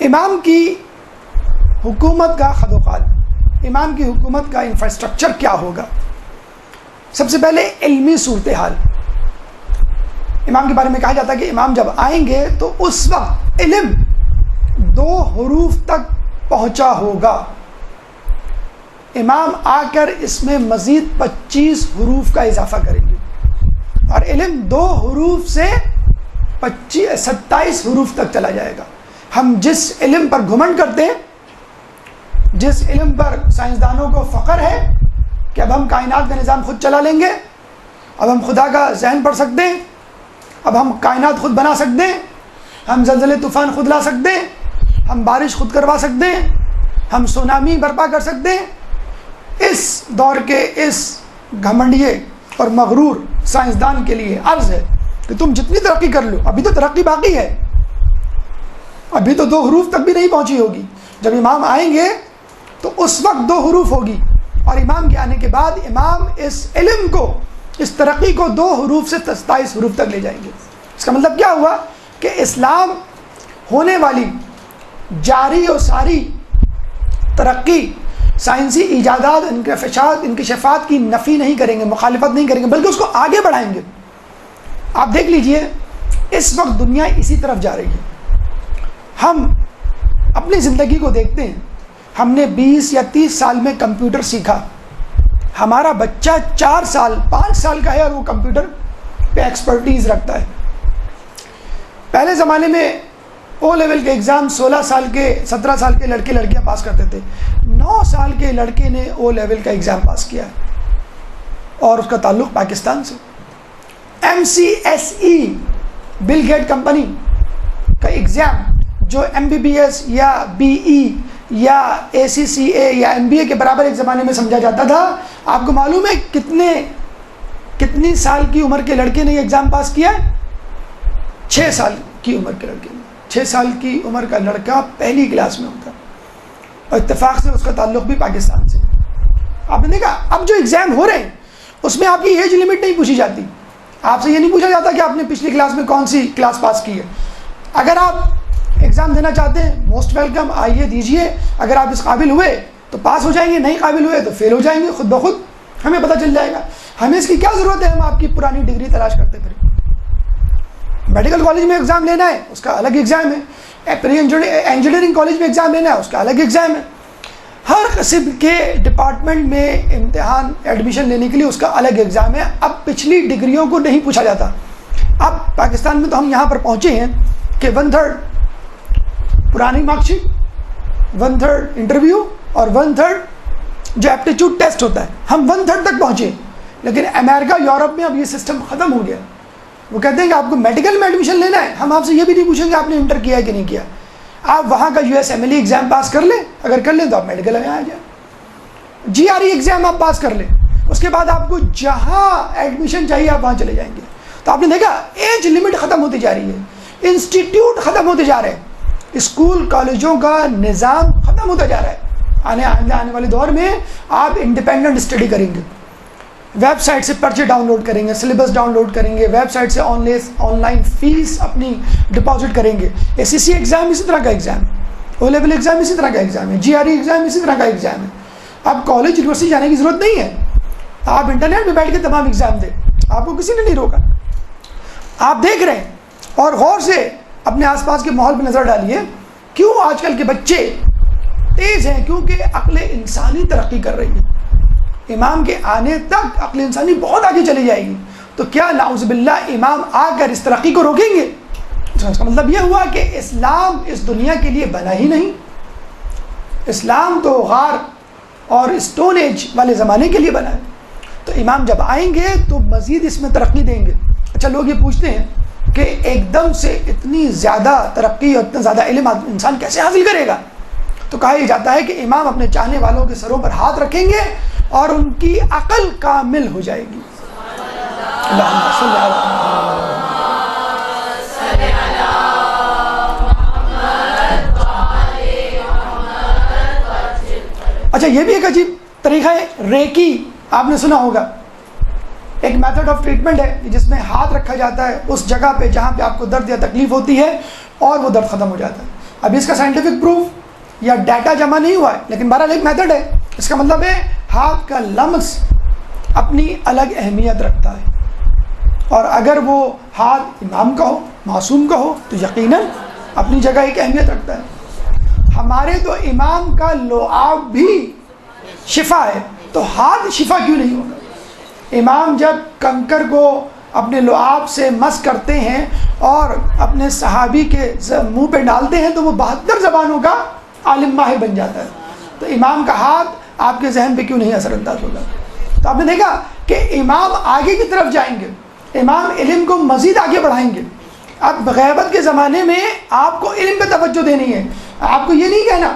امام کی حکومت کا خد و خال، امام کی حکومت کا انفراسٹرکچر کیا ہوگا؟ سب سے پہلے علمی صورتحال. امام کے بارے میں کہا جاتا ہے کہ امام جب آئیں گے تو اس وقت علم 2 حروف تک پہنچا ہوگا. امام آ کر اس میں مزید 25 حروف کا اضافہ کریں گے اور علم 2 حروف سے 27 حروف تک چلا جائے گا. ہم جس علم پر گھمنڈ کرتے ہیں، جس علم پر سائنسدانوں کو فخر ہے کہ اب ہم کائنات کا نظام خود چلا لیں گے، اب ہم خدا کا ذہن پڑھ سکتے ہیں، اب ہم کائنات خود بنا سکتے ہیں، ہم زلزلے طوفان خود لا سکتے ہیں، ہم بارش خود کروا سکتے ہیں، ہم سونامی برپا کر سکتے ہیں. اس دور کے اس گھمنڈیے اور مغرور سائنسدان کے لیے عرض ہے کہ تم جتنی ترقی کر لو، ابھی تو ترقی باقی ہے، ابھی تو 2 حروف تک بھی نہیں پہنچی ہوگی. جب امام آئیں گے تو اس وقت 2 حروف ہوگی اور امام کے آنے کے بعد امام اس علم کو، اس ترقی کو 2 حروف سے 27 حروف تک لے جائیں گے. اس کا مطلب کیا ہوا کہ اسلام ہونے والی جاری و ساری ترقی، سائنسی ایجادات، انکشافات کی نفی نہیں کریں گے، مخالفت نہیں کریں گے، بلکہ اس کو آگے بڑھائیں گے. آپ دیکھ لیجئے اس وقت دنیا اسی طرف جا رہی ہے. ہم اپنی زندگی کو دیکھتے ہیں، ہم نے 20 یا 30 سال میں کمپیوٹر سیکھا، ہمارا بچہ 4 سال 5 سال کا ہے اور وہ کمپیوٹر پہ ایکسپرٹیز رکھتا ہے. پہلے زمانے میں او لیول کے ایگزام 16 سال کے 17 سال کے لڑکے لڑکیاں پاس کرتے تھے. 9 سال کے لڑکے نے او لیول کا ایگزام پاس کیا ہے اور اس کا تعلق پاکستان سے. MCSE بل گیٹ کمپنی کا ایگزام جو MBBS یا BE یا ACCA یا MBA کے برابر ایک زمانے میں سمجھا جاتا تھا، آپ کو معلوم ہے کتنی سال کی عمر کے لڑکے نے یہ ایگزام پاس کیا ہے؟ 6 سال کی عمر کے لڑکے نے. 6 سال کی عمر کا لڑکا پہلی کلاس میں ہوتا اور اتفاق سے اس کا تعلق بھی پاکستان سے. آپ نے دیکھا اب جو ایگزام ہو رہے ہیں اس میں آپ کی ایج لمٹ نہیں پوچھی جاتی، آپ سے یہ نہیں پوچھا جاتا کہ آپ نے پچھلی کلاس میں کون سی کلاس پاس کی ہے. اگر آپ ایگزام دینا چاہتے ہیں موسٹ ویلکم، آئیے دیجئے. اگر آپ اس قابل ہوئے تو پاس ہو جائیں گے، نہیں قابل ہوئے تو فیل ہو جائیں گے. خود بخود ہمیں پتہ چل جائے گا. ہمیں اس کی کیا ضرورت ہے ہم آپ کی پرانی ڈگری تلاش کرتے پھریں. میڈیکل کالج میں ایگزام لینا ہے اس کا الگ ایگزام ہے، انجینئرنگ کالج میں ایگزام لینا ہے اس کا الگ ایگزام ہے. ہر قسم کے ڈپارٹمنٹ میں امتحان ایڈمیشن لینے کے لیے اس کا الگ ایگزام ہے. اب پچھلی ڈگریوں کو نہیں پوچھا جاتا. اب پاکستان میں تو ہم یہاں پر پہنچے ہیں کہ 1/3 پرانی مارک شیٹ، 1/3 انٹرویو اور 1/3 جو ایپٹیچیوڈ ٹیسٹ ہوتا ہے، ہم 1/3 تک پہنچے. لیکن امریکہ یورپ میں اب یہ سسٹم ختم ہو گیا. وہ کہتے ہیں کہ آپ کو میڈیکل میں ایڈمیشن لینا ہے، ہم آپ سے یہ بھی نہیں پوچھیں گے آپ نے انٹر کیا ہے کہ نہیں کیا. آپ وہاں کا USMLE ایگزام پاس کر لیں، اگر کر لیں تو آپ میڈیکل میں آ جائیں. GRE ایگزام آپ پاس کر لیں، اس کے بعد آپ کو جہاں ایڈمیشن چاہیے آپ وہاں چلے جائیں گے. تو آپ نے دیکھا ایج لمٹ ختم ہوتی جا رہی ہے، انسٹیٹیوٹ ختم ہوتے جا رہے ہیں، اسکول کالجوں کا نظام ختم ہوتا جا رہا ہے. آنے والے دور میں آپ انڈیپینڈنٹ اسٹڈی کریں گے، ویب سائٹ سے پرچے ڈاؤن لوڈ کریں گے، سلیبس ڈاؤن لوڈ کریں گے، ویب سائٹ سے آن لائن فیس اپنی ڈپازٹ کریں گے. SSC ایگزام اسی طرح کا ایگزام ہے، او لیول ایگزام اسی طرح کا ایگزام ہے، GRE ایگزام اسی طرح کا ایگزام ہے. اب کالج یونیورسٹی جانے کی ضرورت نہیں ہے، آپ انٹرنیٹ پہ بیٹھ کے تمام ایگزام دیں، آپ کو کسی نے نہیں روکا. آپ دیکھ رہے ہیں اور غور سے اپنے آس پاس کے ماحول پہ نظر ڈالیے. کیوں آج کل کے بچے تیز ہیں؟ کیونکہ عقل انسانی ترقی کر رہی ہے. امام کے آنے تک عقل انسانی بہت آگے چلی جائے گی. تو کیا نعوذ باللہ امام آ کر اس ترقی کو روکیں گے؟ اس کا مطلب یہ ہوا کہ اسلام اس دنیا کے لیے بنا ہی نہیں. اسلام تو غار اور اسٹون ایج والے زمانے کے لیے بنا ہے. تو امام جب آئیں گے تو مزید اس میں ترقی دیں گے. اچھا، لوگ یہ پوچھتے ہیں کہ ایک دم سے اتنی زیادہ ترقی اور اتنا زیادہ علم انسان کیسے حاصل کرے گا؟ تو کہا یہ جاتا ہے کہ امام اپنے چاہنے والوں کے سروں پر ہاتھ رکھیں گے اور ان کی عقل کامل ہو جائے گی. اللہم صلی علی اچھا، یہ بھی ایک عجیب طریقہ ہے ریکی. آپ نے سنا ہوگا، ایک میتھڈ آف ٹریٹمنٹ ہے جس میں ہاتھ رکھا جاتا ہے اس جگہ پہ جہاں پہ آپ کو درد یا تکلیف ہوتی ہے اور وہ درد ختم ہو جاتا ہے. ابھی اس کا سائنٹیفک پروف یا ڈیٹا جمع نہیں ہوا ہے، لیکن بہرحال ایک میتھڈ ہے. اس کا مطلب ہے ہاتھ کا لمس اپنی الگ اہمیت رکھتا ہے، اور اگر وہ ہاتھ امام کا ہو، معصوم کا ہو، تو یقیناً اپنی جگہ ایک اہمیت رکھتا ہے. ہمارے تو امام کا لعاب بھی شفا ہے، تو ہاتھ شفا کیوں نہیں ہوگا؟ امام جب کنکر کو اپنے لعاب سے مس کرتے ہیں اور اپنے صحابی کے منہ پہ ڈالتے ہیں تو وہ 72 زبانوں کا عالم ماہر بن جاتا ہے. تو امام کا ہاتھ آپ کے ذہن پہ کیوں نہیں اثر انداز ہوگا؟ تو آپ نے دیکھا کہ امام آگے کی طرف جائیں گے، امام علم کو مزید آگے بڑھائیں گے. اب غیبت کے زمانے میں آپ کو علم پہ توجہ دینی ہے. آپ کو یہ نہیں کہنا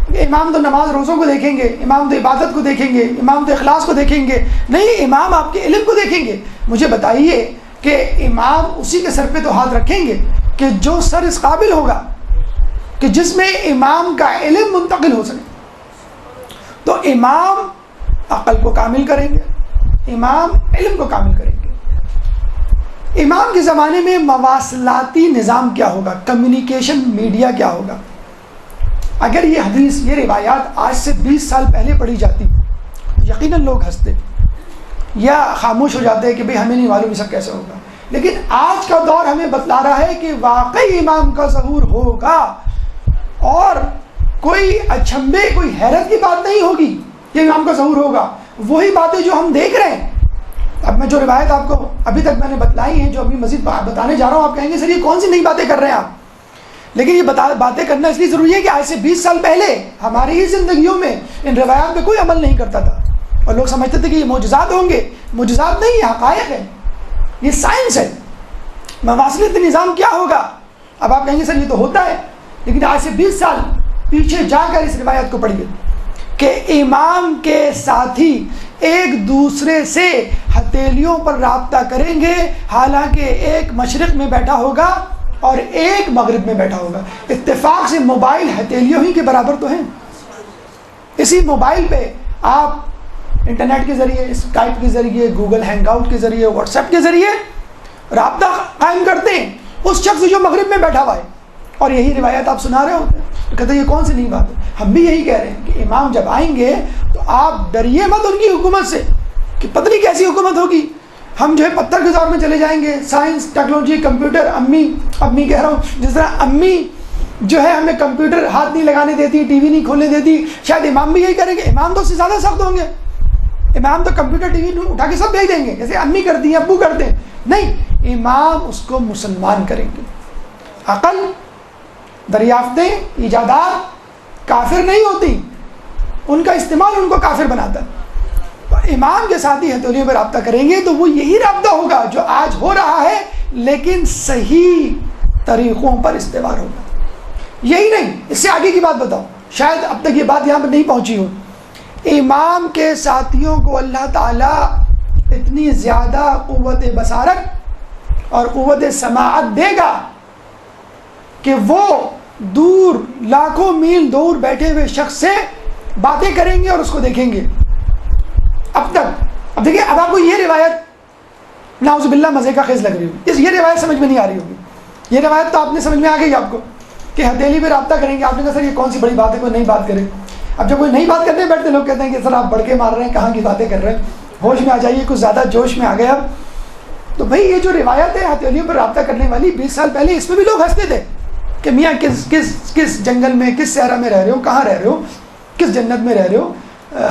کہ امام تو نماز روزوں کو دیکھیں گے، امام تو عبادت کو دیکھیں گے، امام تو اخلاص کو دیکھیں گے. نہیں، امام آپ کے علم کو دیکھیں گے. مجھے بتائیے کہ امام اسی کے سر پہ تو ہاتھ رکھیں گے کہ جو سر اس قابل ہوگا کہ جس میں امام کا علم منتقل ہو سکے. تو امام عقل کو کامل کریں گے، امام علم کو کامل کریں گے. امام کے زمانے میں مواصلاتی نظام کیا ہوگا، کمیونیکیشن میڈیا کیا ہوگا؟ اگر یہ حدیث، یہ روایات آج سے 20 سال پہلے پڑھی جاتی، یقیناً لوگ ہنستے یا خاموش ہو جاتے کہ بھئی ہمیں نہیں معلوم یہ سب کیسے ہوگا. لیکن آج کا دور ہمیں بتلا رہا ہے کہ واقعی امام کا ظہور ہوگا، اور کوئی اچھمبے، کوئی حیرت کی بات نہیں ہوگی کہ امام کا ظہور ہوگا. وہی باتیں جو ہم دیکھ رہے ہیں. اب میں جو روایت آپ کو ابھی تک میں نے بتلائی ہیں، جو ابھی مزید بتانے جا رہا ہوں، آپ کہیں گے سر یہ کون سی نئی باتیں کر رہے ہیں آپ؟ لیکن یہ باتیں کرنا اس لیے ضروری ہے کہ آج سے 20 سال پہلے ہماری ہی زندگیوں میں ان روایات پہ کوئی عمل نہیں کرتا تھا، اور لوگ سمجھتے تھے کہ یہ معجزات ہوں گے. معجزات نہیں، یہ حقائق ہے، یہ سائنس ہے. مواصلاتی نظام کیا ہوگا؟ اب آپ کہیں گے سر یہ تو ہوتا ہے، لیکن آج سے 20 سال پیچھے جا کر اس روایت کو پڑھیے کہ امام کے ساتھی ایک دوسرے سے ہتھیلیوں پر رابطہ کریں گے، حالانکہ ایک مشرق میں بیٹھا ہوگا اور ایک مغرب میں بیٹھا ہوگا. اتفاق سے موبائل ہتھیلیوں ہی کے برابر تو ہیں. اسی موبائل پہ آپ انٹرنیٹ کے ذریعے، اسکائپ کے ذریعے، گوگل ہینگ آؤٹ کے ذریعے، واٹس ایپ کے ذریعے رابطہ قائم کرتے ہیں اس شخص جو مغرب میں بیٹھا ہوا ہے، اور یہی روایت آپ سنا رہے ہوتے ہیں. تو کہتے ہیں یہ کون سی نئی بات ہے؟ ہم بھی یہی کہہ رہے ہیں کہ امام جب آئیں گے تو آپ ڈریے مت ان کی حکومت سے کہ پتہ نہیں کیسی حکومت ہوگی. ہم جو ہے پتھر کے دور میں چلے جائیں گے، سائنس، ٹیکنالوجی، کمپیوٹر. امی کہہ رہا ہوں، جس طرح امی جو ہے ہمیں کمپیوٹر ہاتھ نہیں لگانے دیتی، ٹی وی نہیں کھولنے دیتی، شاید امام بھی یہی کریں گے. امام تو اس سے زیادہ سخت ہوں گے. امام تو کمپیوٹر، ٹی وی اٹھا کے سب بھیج دیں گے، جیسے امی کرتی ہیں، ابو کرتے ہیں. نہیں، امام اس کو مسلمان کریں گے. عقل، دریافتیں، ایجادات کافر نہیں ہوتی، ان کا استعمال ان کو کافر بناتا ہے. تو امام کے ساتھ ہی ہتھیلیوں پہ رابطہ کریں گے تو وہ یہی رابطہ ہوگا جو آج ہو رہا ہے، لیکن صحیح طریقوں پر استوار ہوگا. یہی نہیں، اس سے آگے کی بات بتاؤ، شاید اب تک یہ بات یہاں پر نہیں پہنچی ہو. امام کے ساتھیوں کو اللہ تعالیٰ اتنی زیادہ قوت بصارت اور قوت سماعت دے گا کہ وہ دور، لاکھوں میل دور بیٹھے ہوئے شخص سے باتیں کریں گے اور اس کو دیکھیں گے. اب دیکھیں، اب آپ کو یہ روایت نعوذ باللہ مزے کا خیز لگ رہی ہوگی، یہ روایت سمجھ میں نہیں آ رہی ہوگی. یہ روایت تو آپ نے سمجھ میں آ گئی آپ کو کہ ہتھیلی پہ رابطہ کریں گے. آپ نے کہا سر یہ کون سی بڑی بات ہے، کوئی نئی بات کرے. اب جب کوئی نئی بات کرنے بیٹھتے لوگ کہتے ہیں کہ سر آپ بڑکے مار رہے ہیں، کہاں کی باتیں کر رہے ہیں، ہوش میں آ جائیے، کچھ زیادہ جوش میں آ گئے. اب تو بھائی یہ جو روایت ہے ہتھیلیوں پر رابطہ کرنے والی 20 سال پہلے، اس میں بھی لوگ ہنستے تھے کہ میاں کس جنگل میں، کس صحرا میں رہ رہے ہو، کہاں رہ رہے ہو، کس جنت میں رہ رہے ہو،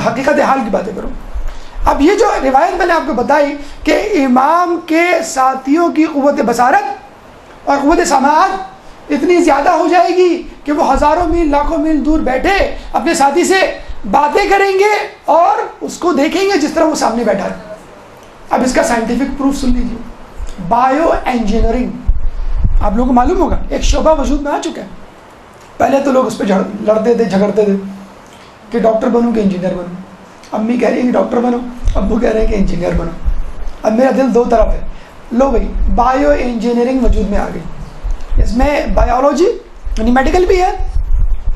حقیقت حال کی باتیں کرو. اب یہ جو روایت میں نے آپ کو بتائی کہ امام کے ساتھیوں کی قوت بصارت اور قوت سماعت اتنی زیادہ ہو جائے گی کہ وہ ہزاروں میل، لاکھوں میل دور بیٹھے اپنے ساتھی سے باتیں کریں گے اور اس کو دیکھیں گے جس طرح وہ سامنے بیٹھا ہے. اب اس کا سائنٹیفک پروف سن لیجیے. بایو انجینئرنگ آپ لوگوں کو معلوم ہوگا ایک شعبہ وجود میں آ چکا ہے. پہلے تو لوگ اس پہ لڑتے تھے، جھگڑتے تھے کہ ڈاکٹر بنوں کہ انجینئر بنوں. امی کہہ رہی ہیں کہ ڈاکٹر بنو، ابو کہہ رہے ہیں کہ انجینئر بنو. اب میرا دل دو طرف ہے. لو بھائی، بایو انجینئرنگ وجود میں آ گئی. اس میں بایولوجی یعنی میڈیکل بھی ہے،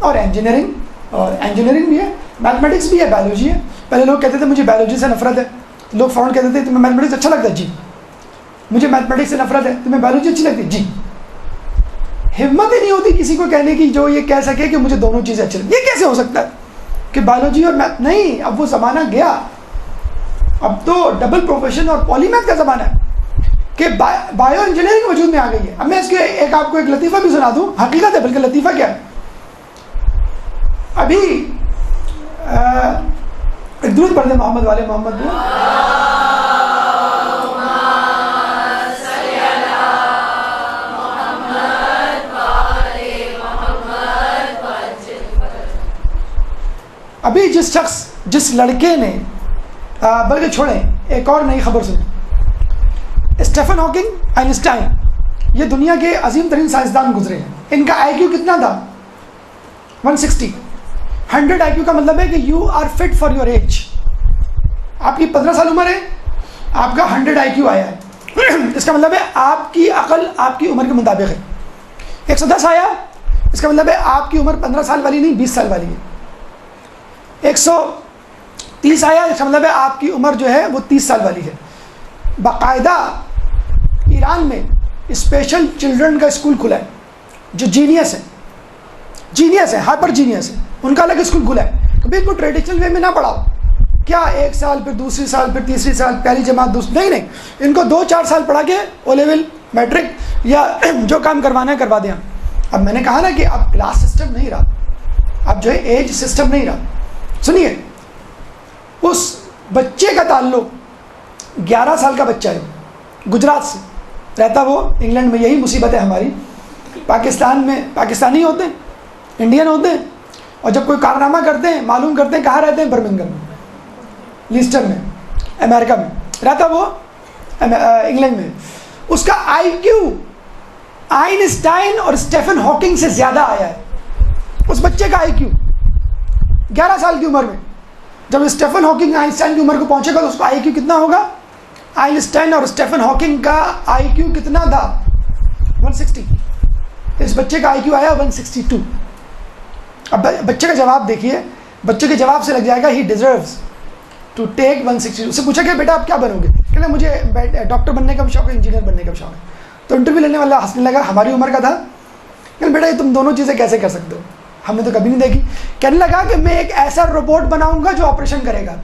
اور انجینئرنگ بھی ہے، میتھمیٹکس بھی ہے، بایولوجی ہے. پہلے لوگ کہتے تھے مجھے بایولوجی سے نفرت ہے. لوگ فوراً کہتے تھے تمہیں میتھمیٹکس اچھا لگتا ہے؟ جی. مجھے میتھمیٹکس سے نفرت ہے. تمہیں بایولوجی اچھی لگتی ہے؟ جی. ہمت ہی نہیں ہوتی کسی کو کہنے کی جو یہ کہہ سکے کہ مجھے دونوں چیزیں اچھی لگتی. یہ کیسے ہو سکتا ہے کہ بایولوجی اور میتھ نہیں؟ اب وہ زمانہ گیا, اب تو ڈبل پروفیشن اور پالی میتھ کا زمانہ ہے کہ بایو انجینئرنگ وجود میں آ گئی ہے. اب میں اس کے آپ کو ایک لطیفہ بھی سنا دوں, حقیقت ہے بلکہ لطیفہ کیا ہے. ابھی ایک درود پڑھ دیں محمد والے محمد کو. ابھی جس لڑکے نے بلکہ چھوڑیں, ایک اور نئی خبر سنیں. اسٹیفن ہاکنگ, آئنسٹائن, یہ دنیا کے عظیم ترین سائنسدان گزرے ہیں. ان کا آئی کیو کتنا تھا؟ 160. 100 آئی کیو کا مطلب ہے کہ you are fit for your age. آپ کی 15 سال عمر ہے, آپ کا 100 آئی کیو آیا ہے. اس کا مطلب ہے آپ کی عقل آپ کی عمر کے مطابق ہے. 110 آیا, اس کا مطلب ہے آپ کی عمر 15 سال والی نہیں 20 سال والی ہے. 130 آیا, اس کا مطلب ہے آپ کی عمر جو ہے وہ 30 سال والی ہے. باقاعدہ ایران میں اسپیشل چلڈرن کا اسکول کھلا ہے. جو جینیس ہیں, ہائپر جینیس ہیں, ان کا الگ اسکول کھلا ہے. کبھی ان کو ٹریڈیشنل وے میں نہ پڑھاؤ, کیا 1 سال پھر دوسری سال پھر تیسری سال پہلی جماعت دوسری, نہیں, ان کو 2-4 سال پڑھا کے او لیول میٹرک یا جو کام کروانا ہے کروا دیں. اب میں نے کہا نا کہ اب کلاس سسٹم نہیں رہا, اب جو ہے ایج سسٹم نہیں رہا. سنیے, اس بچے کا تعلق 11 سال کا بچہ ہے, گجرات سے رہتا, وہ انگلینڈ میں. یہی مصیبت ہے ہماری. پاکستان میں پاکستانی ہوتے ہیں, انڈین ہوتے ہیں, اور جب کوئی کارنامہ کرتے ہیں معلوم کرتے ہیں کہاں رہتے ہیں, برمنگھم میں, لیسٹر میں, امریکہ میں رہتا وہ, انگلینڈ میں. اس کا آئی کیو آئنسٹائن اور اسٹیفن ہاکنگ سے زیادہ آیا ہے. اس بچے کا آئی کیو 11 سال کی عمر میں. جب اسٹیفن ہاکنگ آئنسٹائن کی عمر کو پہنچے گا تو اس کا آئی کیو کتنا ہوگا؟ آئنسٹائن اور اسٹیفن ہاکنگ کا آئی کیو کتنا تھا؟ 160. اس بچے کا آئی کیو آیا 162. اب بچے کا جواب دیکھیے, بچے کے جواب سے لگ جائے گا ہی ڈیزروز ٹو ٹیک 160. اس سے پوچھا کہ بیٹا آپ کیا بنو گے؟ کہنا مجھے ڈاکٹر بننے کا بھی شوق ہے, انجینئر بننے کا بھی شوق ہے. تو انٹرویو لینے والا ہنسنے لگا, ہماری عمر کا تھا. کہ بیٹا یہ تم دونوں چیزیں کیسے کر سکتے ہو, ہم نے تو کبھی نہیں دیکھی. کہنے لگا کہ میں ایک ایسا روبوٹ بناؤں گا جو آپریشن کرے گا.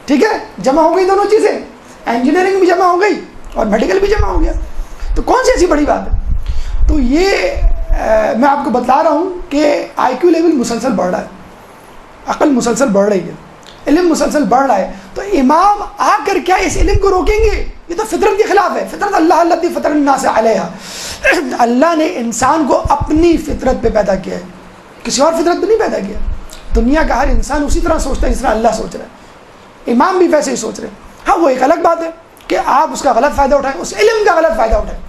ٹھیک ہے, جمع ہو گئی دونوں چیزیں, انجینئرنگ بھی جمع ہو گئی اور میڈیکل بھی جمع ہو گیا. تو کون سی ایسی بڑی بات ہے؟ تو یہ میں آپ کو بتلا رہا ہوں کہ آئی کیو لیول مسلسل بڑھ رہا ہے, عقل مسلسل بڑھ رہی ہے, علم مسلسل بڑھ رہا ہے. تو امام آ کر کیا اس علم کو روکیں گے؟ یہ تو فطرت کے خلاف ہے. فطرت اللہ التی فطر الناس علیہا, اللہ نے انسان کو اپنی فطرت پہ پیدا کیا ہے, کسی اور فطرت پہ نہیں پیدا کیا. دنیا کا ہر انسان اسی طرح سوچتا ہے جس طرح اللہ سوچ رہا ہے. امام بھی ویسے ہی سوچ رہے ہیں. ہاں وہ ایک الگ بات ہے کہ آپ اس کا غلط فائدہ اٹھائیں, اس علم کا غلط فائدہ اٹھائیں.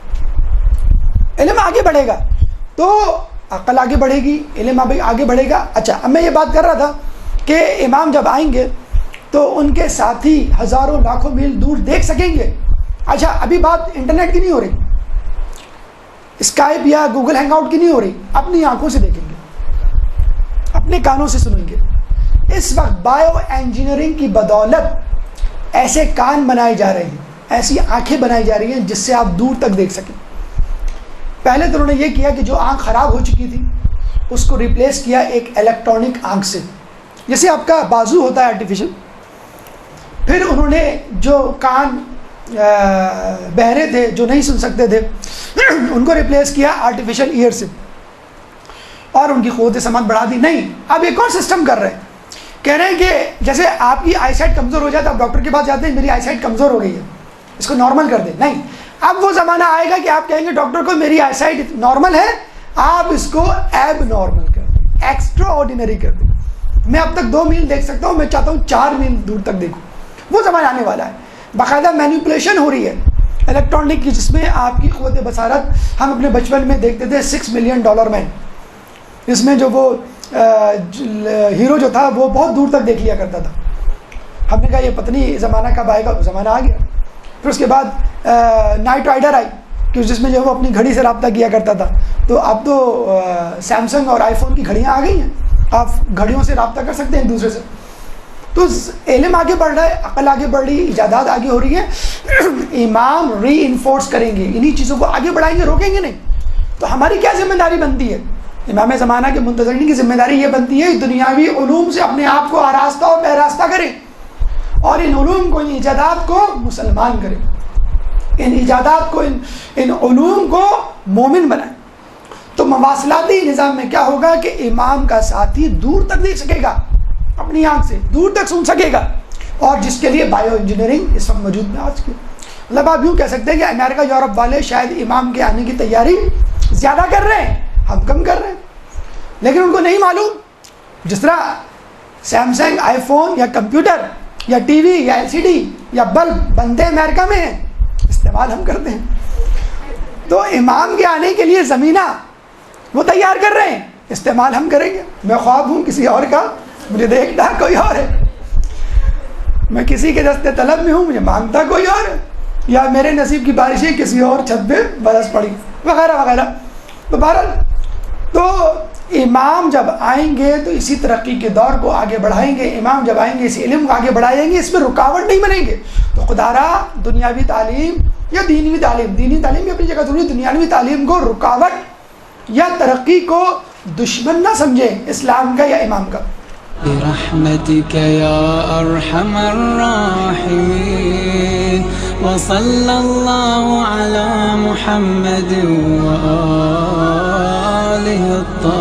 علم آگے بڑھے گا تو عقل آگے بڑھے گی, علم آگے بڑھے گا. اچھا, اب میں یہ بات کر رہا تھا کہ امام جب آئیں گے تو ان کے ساتھی ہزاروں لاکھوں میل دور دیکھ سکیں گے. اچھا, ابھی بات انٹرنیٹ کی نہیں ہو رہی, اسکائپ یا گوگل ہینگ آؤٹ کی نہیں ہو رہی, اپنی آنکھوں سے دیکھیں گے, اپنے کانوں سے سنیں گے. اس وقت بایو انجینئرنگ کی بدولت ایسے کان بنائے جا رہے ہیں, ایسی آنکھیں بنائی جا رہی ہیں جس سے آپ دور تک دیکھ سکیں. پہلے تو انہوں نے یہ کیا کہ جو آنکھ خراب ہو چکی تھی اس کو ریپلیس کیا ایک الیکٹرانک آنکھ سے, جیسے آپ کا بازو ہوتا ہے آرٹیفیشل. پھر انہوں نے جو کان بہرے تھے, جو نہیں سن سکتے تھے, ان کو ریپلیس کیا آرٹیفیشل ایئر سے, اور ان کی قوت سماعت بڑھا دی. نہیں, اب ایک اور سسٹم کر رہے ہیں, کہہ رہے ہیں کہ جیسے آپ کی آئی سائٹ کمزور ہو جائے تو آپ ڈاکٹر کے پاس جاتے ہیں, میری آئی سائٹ کمزور ہو گئی ہے, اس کو نارمل کر دیں. نہیں, اب وہ زمانہ آئے گا کہ آپ کہیں گے ڈاکٹر کو میری آئی سائٹ نارمل ہے, آپ اس کو ایب نارمل کر دیں, ایکسٹرا آرڈینری کر دیں. میں اب تک 2 میل دیکھ سکتا ہوں, میں چاہتا ہوں 4 میل دور تک دیکھوں. وہ زمانہ آنے والا ہے. باقاعدہ مینیپولیشن ہو رہی ہے الیکٹرانک کی, جس میں آپ کی قوت بصارت, ہم اپنے بچپن میں دیکھتے تھے $6 ملین مین, اس میں جو وہ ہیرو جو تھا وہ بہت دور تک دیکھ لیا کرتا تھا. ہم نے کہا یہ پتنی زمانہ کب آئے گا, وہ زمانہ آ گیا. پھر اس کے بعد نائٹ رائڈر آئی کہ جس میں جو وہ اپنی گھڑی سے رابطہ کیا کرتا تھا. تو اب تو سیمسنگ اور آئی فون کی گھڑیاں آ گئی ہیں, آپ گھڑیوں سے رابطہ کر سکتے ہیں ایک دوسرے سے. تو علم آگے بڑھ رہا ہے، عقل آگے بڑھ رہی ہے، ایجادات آگے ہو رہی ہیں، امام ری انفورس کریں گے، انہی چیزوں کو آگے بڑھائیں گے، روکیں گے نہیں. تو ہماری کیا ذمہ داری بنتی ہے؟ امام زمانہ کے منتظرین کی ذمہ داری یہ بنتی ہے دنیاوی علوم سے اپنے آپ کو آراستہ اور بہراستہ کریں، اور ان علوم کو، ان ایجادات کو مسلمان کریں، ان ایجادات کو، ان علوم کو مومن بنائیں. تو مواصلاتی نظام میں کیا ہوگا کہ امام کا ساتھی دور تک دیکھ سکے گا، اپنی آنکھ سے دور تک سن سکے گا، اور جس کے لیے بایو انجینئرنگ اس وقت موجود ہے آج کی. مطلب آپ یوں کہہ سکتے ہیں کہ امریکہ یورپ والے شاید امام کے آنے کی تیاری زیادہ کر رہے ہیں، ہم کم کر رہے ہیں، لیکن ان کو نہیں معلوم جس طرح سیمسنگ، آئی فون یا کمپیوٹر یا ٹی وی یا ایل سی ڈی یا بلب بنتے امریکہ میں ہیں، استعمال ہم کرتے ہیں. تو امام کے آنے کے لیے زمینہ وہ تیار کر رہے ہیں، استعمال ہم کریں گے. میں خواب ہوں کسی اور کا، مجھے دیکھتا کوئی اور ہے، میں کسی کے دستے طلب میں ہوں، مجھے مانگتا کوئی اور ہے، یا میرے نصیب کی بارشیں کسی اور چھت پہ برس پڑی وغیرہ وغیرہ. تو بہرحال تو امام جب آئیں گے تو اسی ترقی کے دور کو آگے بڑھائیں گے، امام جب آئیں گے اسی علم کو آگے بڑھائیں گے، اس میں رکاوٹ نہیں بنیں گے. تو خدا را دنیاوی تعلیم یا دینی تعلیم بھی اپنی جگہ ضروری، دنیاوی تعلیم کو رکاوٹ یا ترقی کو دشمن نہ سمجھیں اسلام کا یا امام کا. برحمتك يا أرحم الراحمين وصلى الله على محمد وآله الطاهرين.